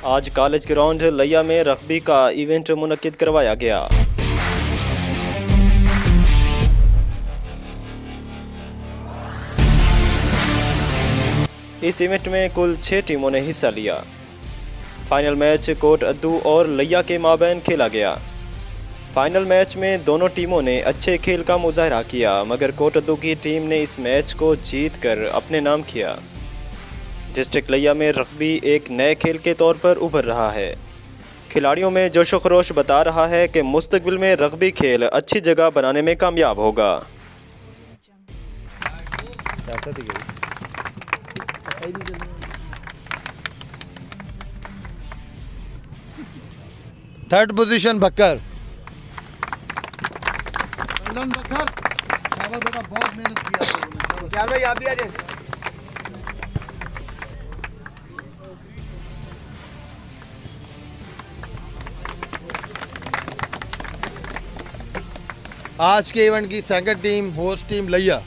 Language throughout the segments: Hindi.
आज कॉलेज ग्राउंड लिया में रग्बी का इवेंट मुनक्किद करवाया गया। इस इवेंट में कुल 6 टीमों ने हिस्सा लिया। फाइनल मैच कोट अद्दू और लिया के माबैन खेला गया। फाइनल मैच में दोनों टीमों ने अच्छे खेल का मुजाहरा किया, मगर कोट अद्दू की टीम ने इस मैच को जीत कर अपने नाम किया। डिस्ट्रिक्ट लिया में रग्बी एक नए खेल के तौर पर उभर रहा है। खिलाड़ियों में जोशो खरोश बता रहा है कि मुस्तकबिल में रग्बी खेल अच्छी जगह बनाने में कामयाब होगा। थर्ड पोजीशन बकर। बेटा बहुत मेहनत किया भाई, आप भी आ जाइए। आज के इवेंट की सेकंड टीम होस्ट टीम लिया।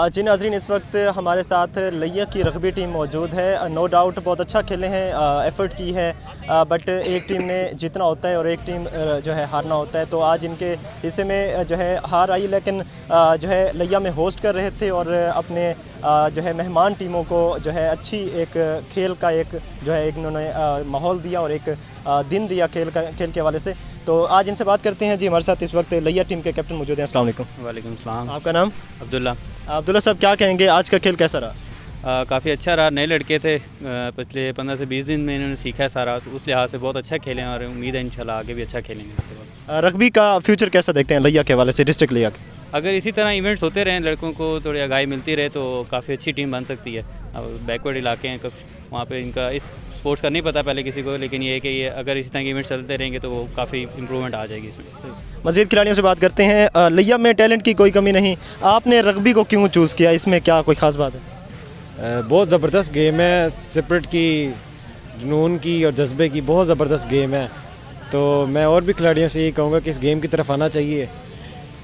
जी नाज़रीन, इस वक्त हमारे साथ लिया की रग्बी टीम मौजूद है। नो डाउट बहुत अच्छा खेले हैं, एफ़र्ट की है, बट एक टीम ने जीतना होता है और एक टीम जो है हारना होता है। तो आज इनके हिस्से में जो है हार आई, लेकिन जो है लिया में होस्ट कर रहे थे और अपने जो है मेहमान टीमों को जो है अच्छी एक खेल का एक जो है एक उन्होंने माहौल दिया और एक दिन दिया खेल के हवाले से। तो आज इनसे बात करते हैं। जी हमारे साथ इस वक्त लिया टीम के कैप्टन मौजूद हैं। अस्सलाम वालेकुम। वालेकुम सलाम। आपका नाम? अब्दुल्ला। अब्दुल्ला साहब, क्या कहेंगे, आज का खेल कैसा रहा? काफ़ी अच्छा रहा। नए लड़के थे, पिछले 15 से 20 दिन में इन्होंने सीखा है सारा, तो उस लिहाज से बहुत अच्छा खेलें और उम्मीद है इंशाल्लाह आगे भी अच्छा खेलेंगे इसके बाद। रग्बी का फ्यूचर कैसा देखते हैं लिया के हवाले से, डिस्ट्रिक्ट लिया के? अगर इसी तरह इवेंट्स होते रहें, लड़कों को थोड़ी आगाही मिलती रहे, तो काफ़ी अच्छी टीम बन सकती है। अब बैकवर्ड इलाके हैं, कब वहाँ पे इनका इस स्पोर्ट्स का नहीं पता पहले किसी को, लेकिन ये है कि ये अगर इसी तरह के इवेंट्स चलते रहेंगे तो वो काफ़ी इंप्रूवमेंट आ जाएगी इसमें। मज़ीद खिलाड़ियों से बात करते हैं। लिया में टैलेंट की कोई कमी नहीं, आपने रग्बी को क्यों चूज़ किया, इसमें क्या कोई ख़ास बात है? बहुत ज़बरदस्त गेम है, स्पिरिट की, जुनून की और जज्बे की बहुत ज़बरदस्त गेम है। तो मैं और भी खिलाड़ियों से यही कहूँगा कि इस गेम की तरफ आना चाहिए,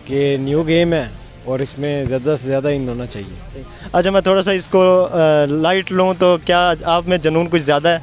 कि न्यू गेम है और इसमें ज़्यादा से ज़्यादा इन होना चाहिए। अच्छा, मैं थोड़ा सा इसको लाइट लूँ तो क्या आप में जुनून कुछ ज़्यादा है?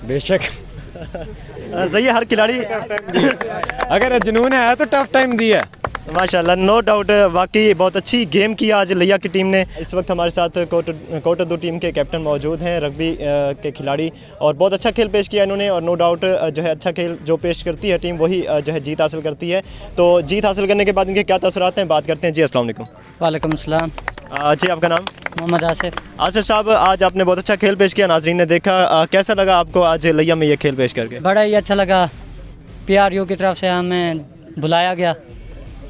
बेशक। सही है, हर खिलाड़ी अगर जुनून है तो टफ टाइम दिया है। माशाल्लाह, नो डाउट, वाकई बहुत अच्छी गेम की आज लिया की टीम ने। इस वक्त हमारे साथ कोट अद्दू टीम के कैप्टन मौजूद हैं, रग्बी के खिलाड़ी, और बहुत अच्छा खेल पेश किया इन्होंने। और नो डाउट जो है अच्छा खेल जो पेश करती है टीम, वही जो है जीत हासिल करती है। तो जीत हासिल करने के बाद इनके क्या तसव्वुरात हैं, बात करते हैं। जी अस्सलाम वालेकुम। वालेकुम सलाम। जी आपका नाम? मोहम्मद आसिफ। आसिफ साहब, आज आपने बहुत अच्छा खेल पेश किया, नाजरीन ने देखा, कैसा लगा आपको आज लिया में ये खेल पेश करके? बड़ा ही अच्छा लगा। PRU की तरफ से हमें बुलाया गया,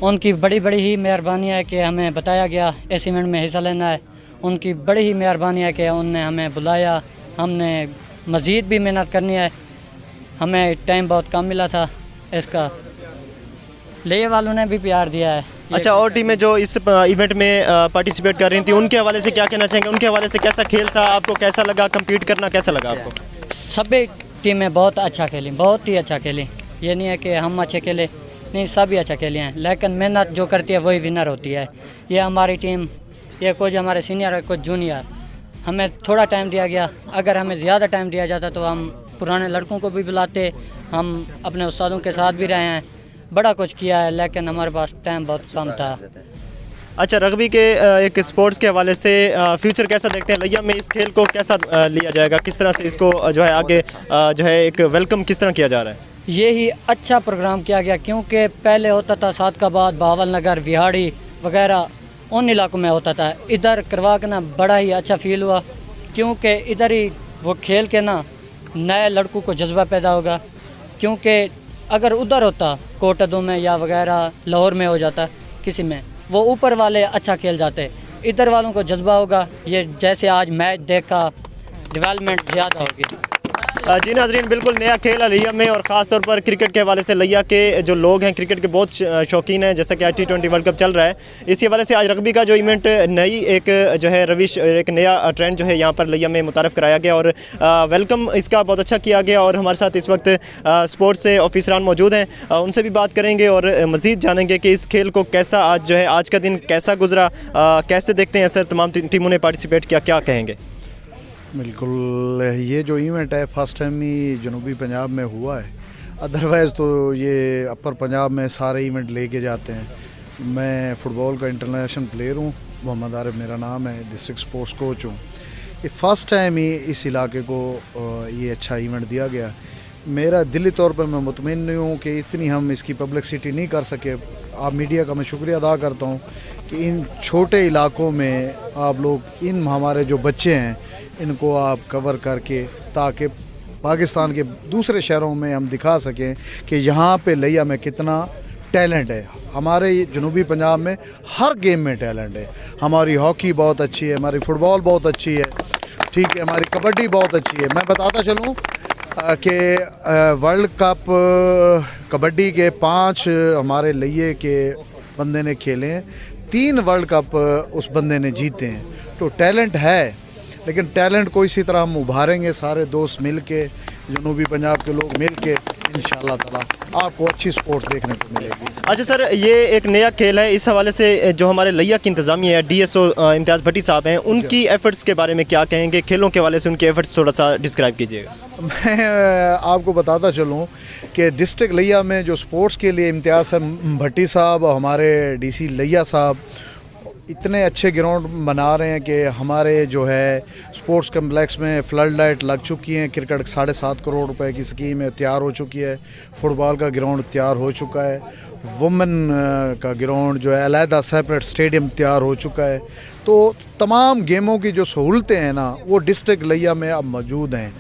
उनकी बड़ी ही मेहरबानी है कि हमें बताया गया इस इवेंट में हिस्सा लेना है। उनकी बड़ी ही मेहरबानी है कि उनने हमें बुलाया। हमने मज़ीद भी मेहनत करनी है, हमें टाइम बहुत कम मिला था, इसका लिए वालों ने भी प्यार दिया है। अच्छा, और टीमें जो इस इवेंट में पार्टिसिपेट कर रही थी, उनके हवाले से क्या कहना चाहेंगे? उनके हवाले से कैसा खेल था, आपको कैसा लगा, कम्पीट करना कैसा लगा आपको? सभी टीमें बहुत अच्छा खेली, बहुत ही अच्छा खेली। ये नहीं है कि हम अच्छे खेले, नहीं, सभी अच्छा खेले हैं, लेकिन मेहनत जो करती है वही विनर होती है। ये हमारी टीम, ये कुछ हमारे सीनियर है, कुछ जूनियर, हमें थोड़ा टाइम दिया गया। अगर हमें ज़्यादा टाइम दिया जाता तो हम पुराने लड़कों को भी बुलाते, हम अपने उस्तादों के साथ भी रहे हैं, बड़ा कुछ किया है, लेकिन हमारे पास टाइम बहुत कम था। अच्छा, रग्बी के एक स्पोर्ट्स के हवाले से फ्यूचर कैसा देखते हैं? लिया में इस खेल को कैसा लिया जाएगा, किस तरह से इसको जो है आगे जो है एक वेलकम किस तरह किया जा रहा है? यही अच्छा प्रोग्राम किया गया, क्योंकि पहले होता था सादकाबाद, बावल नगर, विहाड़ी वगैरह, उन इलाकों में होता था। इधर करवा के ना बड़ा ही अच्छा फील हुआ, क्योंकि इधर ही वो खेल के ना नए लड़कों को जज्बा पैदा होगा, क्योंकि अगर उधर होता कोटदू में या वगैरह लाहौर में हो जाता किसी में, वो ऊपर वाले अच्छा खेल जाते, इधर वालों को जज्बा होगा। ये जैसे आज मैच देखा, डेवलपमेंट ज़्यादा होगी। जी नाजरीन, बिल्कुल नया खेल है लिया में, और ख़ास तौर पर क्रिकेट के हवाले से लिया के जो लोग हैं क्रिकेट के बहुत शौकीन हैं, जैसा कि आज T20 वर्ल्ड कप चल रहा है, इसी हवाले से आज रग्बी का जो इवेंट नई एक जो है रविश, एक नया ट्रेंड जो है यहाँ पर लिया में मुतारफ़ कराया गया, और वेलकम इसका बहुत अच्छा किया गया। और हमारे साथ इस वक्त स्पोर्ट्स से ऑफिसरान मौजूद हैं, उनसे भी बात करेंगे और मज़ीद जानेंगे कि इस खेल को कैसा आज जो है आज का दिन कैसा गुजरा, कैसे देखते हैं सर तमाम टीमों ने पार्टिसिपेट किया, क्या कहेंगे? बिल्कुल, ये जो इवेंट है फर्स्ट टाइम ही जनूबी पंजाब में हुआ है, अदरवाइज़ तो ये अपर पंजाब में सारे इवेंट लेके जाते हैं। मैं फ़ुटबॉल का इंटरनेशनल प्लेयर हूँ, मोहम्मद आरिफ मेरा नाम है, डिस्ट्रिक्ट स्पोर्ट्स कोच हूँ। ये फ़र्स्ट टाइम ही इस इलाके को ये अच्छा इवेंट दिया गया। मेरा दिली तौर पर मैं मुतमिन नहीं हूँ कि इतनी हम इसकी पब्लिसिटी नहीं कर सके। आप मीडिया का मैं शुक्रिया अदा करता हूँ कि इन छोटे इलाकों में आप लोग इन हमारे जो बच्चे हैं इनको आप कवर करके, ताकि पाकिस्तान के दूसरे शहरों में हम दिखा सकें कि यहाँ पे लिया में कितना टैलेंट है। हमारे जनूबी पंजाब में हर गेम में टैलेंट है। हमारी हॉकी बहुत अच्छी है, हमारी फ़ुटबॉल बहुत अच्छी है, ठीक है, हमारी कबड्डी बहुत अच्छी है। मैं बताता चलूँ कि वर्ल्ड कप कबड्डी के 5 हमारे लिये के बंदे ने खेले हैं, 3 वर्ल्ड कप उस बंदे ने जीते हैं। तो टैलेंट है, लेकिन टैलेंट को इसी तरह हम उभारेंगे, सारे दोस्त मिल के, जनूबी पंजाब के लोग मिल के, इंशाअल्लाह ताला आपको अच्छी स्पोर्ट्स देखने को मिलेगी। अच्छा सर, ये एक नया खेल है, इस हवाले से जो हमारे लिया की इंतज़ामिया है, DSO इम्तियाज़ भट्टी साहब हैं, उनकी एफ़र्ट्स के बारे में क्या कहेंगे? खेलों के हवाले से उनके एफ़र्ट्स थोड़ा सा डिस्क्राइब कीजिएगा। मैं आपको बताता चलूँ कि डिस्ट्रिक्ट लिया में जो स्पोर्ट्स के लिए इम्तियाज़ भट्टी साहब, हमारे DC लिया साहब इतने अच्छे ग्राउंड बना रहे हैं कि हमारे जो है स्पोर्ट्स कम्प्लेक्स में फ्लड लाइट लग चुकी हैं। क्रिकेट 7.5 करोड़ रुपए की स्कीम है, तैयार हो चुकी है। फुटबॉल का ग्राउंड तैयार हो चुका है। वुमेन का ग्राउंड जो है अलहदा सेपरेट स्टेडियम तैयार हो चुका है। तो तमाम गेमों की जो सहूलतें हैं ना, वो डिस्ट्रिक्ट लिया में अब मौजूद हैं।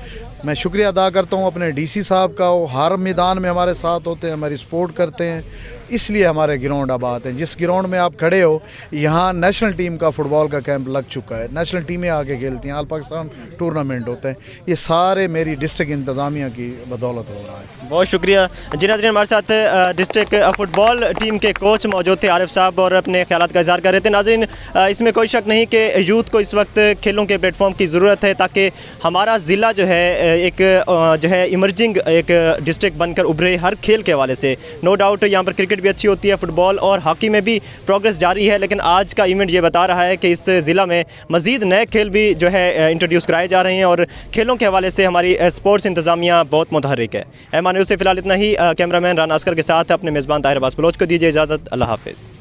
मैं शुक्रिया अदा करता हूँ अपने DC साहब का, वो हर मैदान में हमारे साथ होते हैं, हमारी सपोर्ट करते हैं, इसलिए हमारे ग्राउंड आबाद हैं। जिस ग्राउंड में आप खड़े हो, यहाँ नेशनल टीम का फुटबॉल का कैंप लग चुका है, नेशनल टीमें आके खेलती हैं, ऑल पाकिस्तान टूर्नामेंट होते हैं। ये सारे मेरी डिस्ट्रिक्ट इंतज़ामिया की बदौलत हो रहा है। बहुत शुक्रिया जी नाज़रीन, हमारे साथ डिस्ट्रिक्ट फुटबॉल टीम के कोच मौजूद थे आरिफ साहब, और अपने ख्यालात का इज़हार कर रहे थे। नाज़रीन, इसमें कोई शक नहीं कि यूथ को इस वक्त खेलों के प्लेटफॉर्म की ज़रूरत है, ताकि हमारा ज़िला जो है एक जो है इमर्जिंग एक डिस्ट्रिक्ट बनकर उभरे हर खेल के हवाले से। नो डाउट यहाँ पर क्रिकेट भी अच्छी होती है, फुटबॉल और हॉकी में भी प्रोग्रेस जारी है, लेकिन आज का इवेंट ये बता रहा है कि इस ज़िला में मज़ीद नए खेल भी जो है इंट्रोड्यूस कराए जा रहे हैं, और खेलों के हवाले से हमारी स्पोर्ट्स इंतज़ामिया बहुत मुतहर्रिक है। एमान से फ़िलहाल इतना ही। कैमरामैन राना अस्कर के साथ अपने मेज़बान ताहिर अब्बास बलोच को दीजिए इजाज़त। अल्लाह हाफ़िज़।